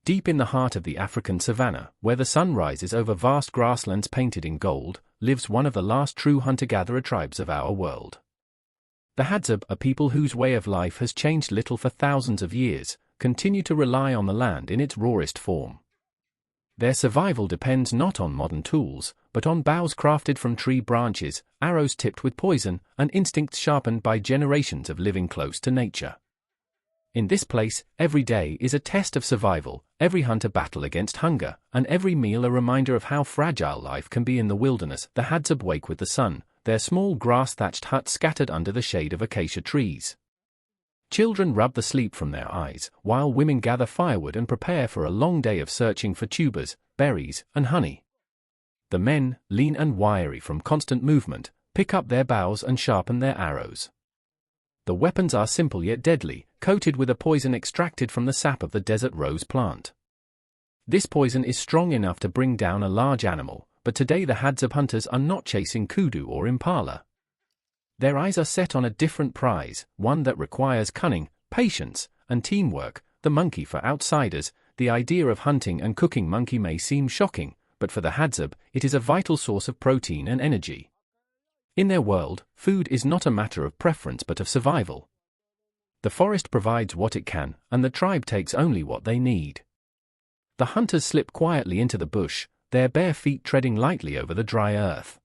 Deep in the heart of the African savanna, where the sun rises over vast grasslands painted in gold, lives one of the last true hunter-gatherer tribes of our world. The Hadzabe, a people whose way of life has changed little for thousands of years, continue to rely on the land in its rawest form. Their survival depends not on modern tools, but on bows crafted from tree branches, arrows tipped with poison, and instincts sharpened by generations of living close to nature. In this place, every day is a test of survival, every hunt a battle against hunger, and every meal a reminder of how fragile life can be in the wilderness. The Hadzabe wake with the sun, their small grass-thatched huts scattered under the shade of acacia trees. Children rub the sleep from their eyes, while women gather firewood and prepare for a long day of searching for tubers, berries, and honey. The men, lean and wiry from constant movement, pick up their bows and sharpen their arrows. The weapons are simple yet deadly, coated with a poison extracted from the sap of the desert rose plant. This poison is strong enough to bring down a large animal, but today the Hadzabe hunters are not chasing kudu or impala. Their eyes are set on a different prize, one that requires cunning, patience, and teamwork. The monkey. For outsiders, the idea of hunting and cooking monkey may seem shocking, but for the Hadzabe, it is a vital source of protein and energy. In their world, food is not a matter of preference but of survival. The forest provides what it can, and the tribe takes only what they need. The hunters slip quietly into the bush, their bare feet treading lightly over the dry earth.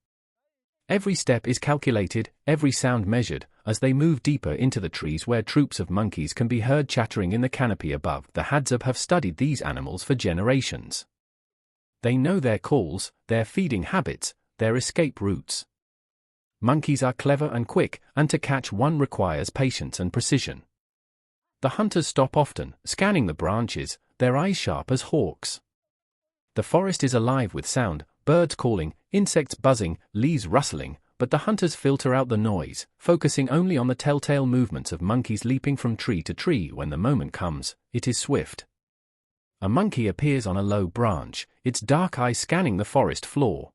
Every step is calculated, every sound measured, as they move deeper into the trees where troops of monkeys can be heard chattering in the canopy above. The Hadzabe have studied these animals for generations. They know their calls, their feeding habits, their escape routes. Monkeys are clever and quick, and to catch one requires patience and precision. The hunters stop often, scanning the branches, their eyes sharp as hawks. The forest is alive with sound, birds calling, insects buzzing, leaves rustling, but the hunters filter out the noise, focusing only on the telltale movements of monkeys leaping from tree to tree. When the moment comes, it is swift. A monkey appears on a low branch, its dark eyes scanning the forest floor.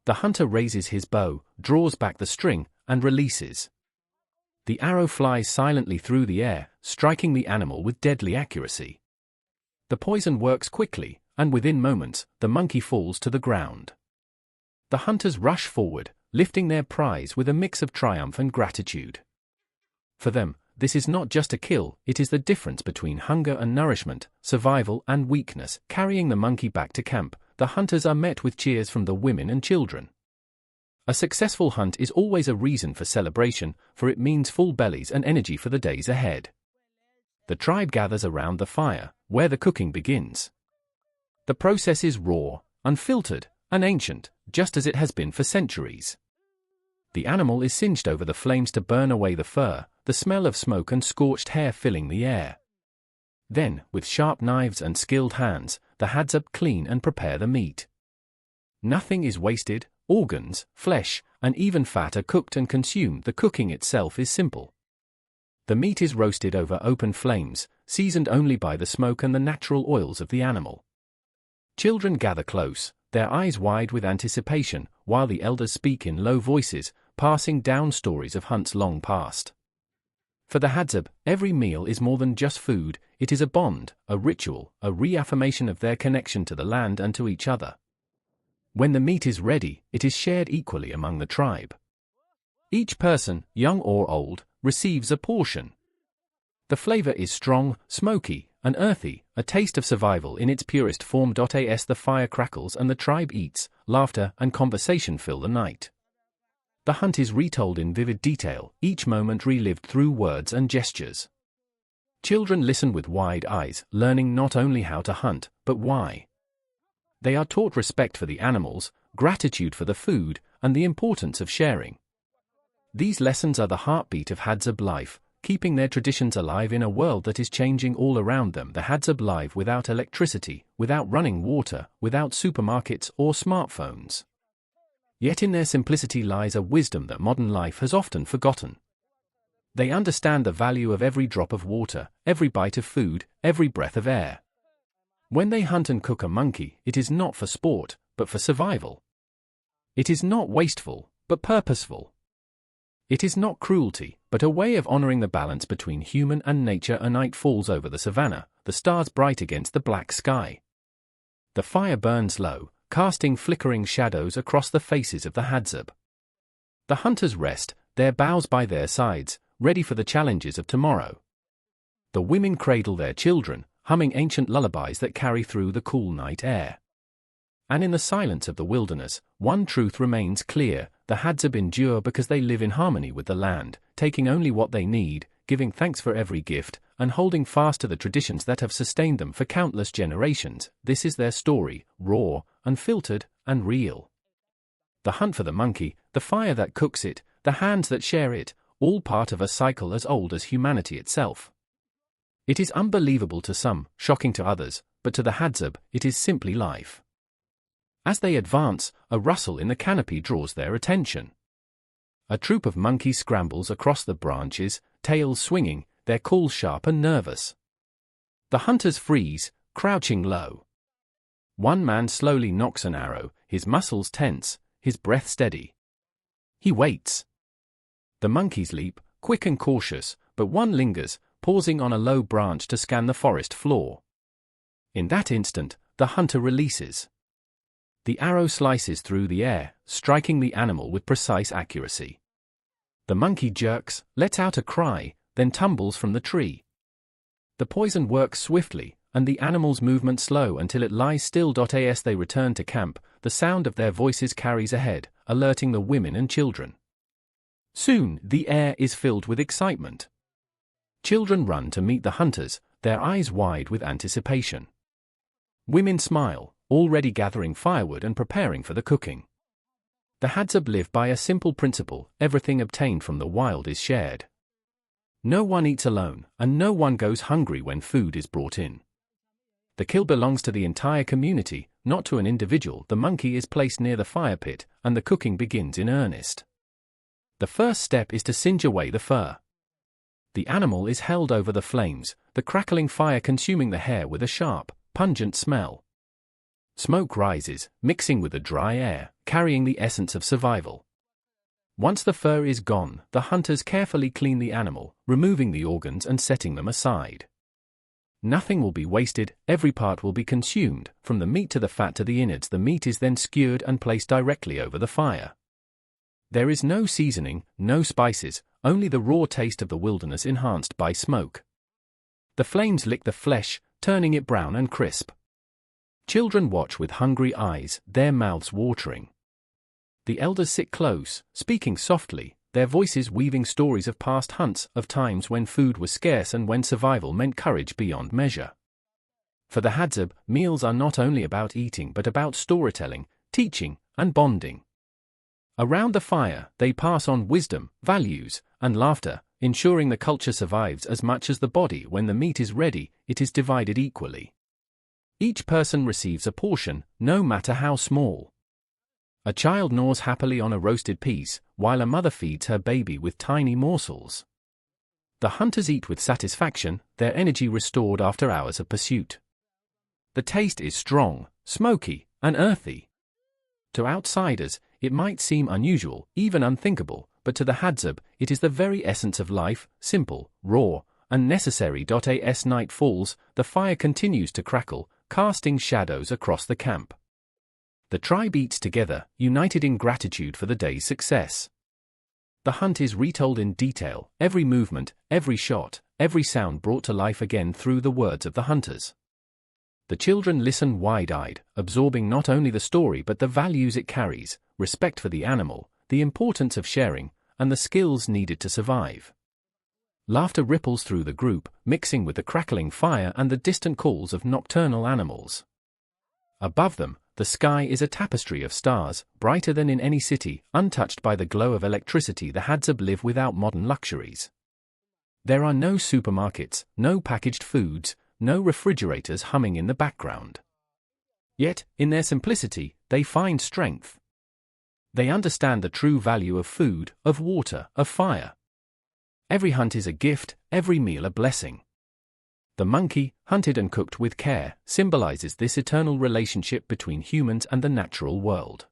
The hunter raises his bow, draws back the string, and releases. The arrow flies silently through the air, striking the animal with deadly accuracy. The poison works quickly, and within moments, the monkey falls to the ground. The hunters rush forward, lifting their prize with a mix of triumph and gratitude. For them, this is not just a kill, it is the difference between hunger and nourishment, survival and weakness. Carrying the monkey back to camp, the hunters are met with cheers from the women and children. A successful hunt is always a reason for celebration, for it means full bellies and energy for the days ahead. The tribe gathers around the fire, where the cooking begins. The process is raw, unfiltered, and ancient, just as it has been for centuries. The animal is singed over the flames to burn away the fur, the smell of smoke and scorched hair filling the air. Then, with sharp knives and skilled hands, the Hadzabe clean and prepare the meat. Nothing is wasted, organs, flesh, and even fat are cooked and consumed. The cooking itself is simple. The meat is roasted over open flames, seasoned only by the smoke and the natural oils of the animal. Children gather close, their eyes wide with anticipation, while the elders speak in low voices, passing down stories of hunts long past. For the Hadzabe, every meal is more than just food, it is a bond, a ritual, a reaffirmation of their connection to the land and to each other. When the meat is ready, it is shared equally among the tribe. Each person, young or old, receives a portion. The flavor is strong, smoky, and earthy, a taste of survival in its purest form. As the fire crackles and the tribe eats, laughter and conversation fill the night. The hunt is retold in vivid detail, each moment relived through words and gestures. Children listen with wide eyes, learning not only how to hunt, but why. They are taught respect for the animals, gratitude for the food, and the importance of sharing. These lessons are the heartbeat of Hadzabe life, keeping their traditions alive in a world that is changing all around them. The Hadzabe live without electricity, without running water, without supermarkets or smartphones. Yet in their simplicity lies a wisdom that modern life has often forgotten. They understand the value of every drop of water, every bite of food, every breath of air. When they hunt and cook a monkey, it is not for sport, but for survival. It is not wasteful, but purposeful. It is not cruelty, but a way of honoring the balance between human and nature. A night falls over the savannah, the stars bright against the black sky. The fire burns low, casting flickering shadows across the faces of the Hadzabe. The hunters rest, their bows by their sides, ready for the challenges of tomorrow. The women cradle their children, humming ancient lullabies that carry through the cool night air. And in the silence of the wilderness, one truth remains clear: the Hadzabe endure because they live in harmony with the land, taking only what they need, giving thanks for every gift, and holding fast to the traditions that have sustained them for countless generations. This is their story, raw, unfiltered, and real. The hunt for the monkey, the fire that cooks it, the hands that share it, all part of a cycle as old as humanity itself. It is unbelievable to some, shocking to others, but to the Hadzabe, it is simply life. As they advance, a rustle in the canopy draws their attention. A troop of monkeys scrambles across the branches, tails swinging, their calls sharp and nervous. The hunters freeze, crouching low. One man slowly nocks an arrow, his muscles tense, his breath steady. He waits. The monkeys leap, quick and cautious, but one lingers, pausing on a low branch to scan the forest floor. In that instant, the hunter releases. The arrow slices through the air, striking the animal with precise accuracy. The monkey jerks, lets out a cry, then tumbles from the tree. The poison works swiftly, and the animal's movement slow until it lies still. As they return to camp, the sound of their voices carries ahead, alerting the women and children. Soon, the air is filled with excitement. Children run to meet the hunters, their eyes wide with anticipation. Women smile, already gathering firewood and preparing for the cooking. The Hadzabe live by a simple principle: everything obtained from the wild is shared. No one eats alone, and no one goes hungry when food is brought in. The kill belongs to the entire community, not to an individual. The monkey is placed near the fire pit, and the cooking begins in earnest. The first step is to singe away the fur. The animal is held over the flames, the crackling fire consuming the hair with a sharp, pungent smell. Smoke rises, mixing with the dry air, carrying the essence of survival. Once the fur is gone, the hunters carefully clean the animal, removing the organs and setting them aside. Nothing will be wasted, every part will be consumed, from the meat to the fat to the innards. The meat is then skewered and placed directly over the fire. There is no seasoning, no spices, only the raw taste of the wilderness enhanced by smoke. The flames lick the flesh, turning it brown and crisp. Children watch with hungry eyes, their mouths watering. The elders sit close, speaking softly, their voices weaving stories of past hunts, of times when food was scarce and when survival meant courage beyond measure. For the Hadzabe, meals are not only about eating but about storytelling, teaching, and bonding. Around the fire, they pass on wisdom, values, and laughter, ensuring the culture survives as much as the body. When the meat is ready, it is divided equally. Each person receives a portion, no matter how small. A child gnaws happily on a roasted piece, while a mother feeds her baby with tiny morsels. The hunters eat with satisfaction, their energy restored after hours of pursuit. The taste is strong, smoky, and earthy. To outsiders, it might seem unusual, even unthinkable, but to the Hadzabe, it is the very essence of life: simple, raw, and necessary. As night falls, the fire continues to crackle, casting shadows across the camp. The tribe eats together, united in gratitude for the day's success. The hunt is retold in detail, every movement, every shot, every sound brought to life again through the words of the hunters. The children listen wide-eyed, absorbing not only the story but the values it carries: respect for the animal, the importance of sharing, and the skills needed to survive. Laughter ripples through the group, mixing with the crackling fire and the distant calls of nocturnal animals. Above them, the sky is a tapestry of stars, brighter than in any city, untouched by the glow of electricity. The Hadzabe live without modern luxuries. There are no supermarkets, no packaged foods, no refrigerators humming in the background. Yet, in their simplicity, they find strength. They understand the true value of food, of water, of fire. Every hunt is a gift, every meal a blessing. The monkey, hunted and cooked with care, symbolizes this eternal relationship between humans and the natural world.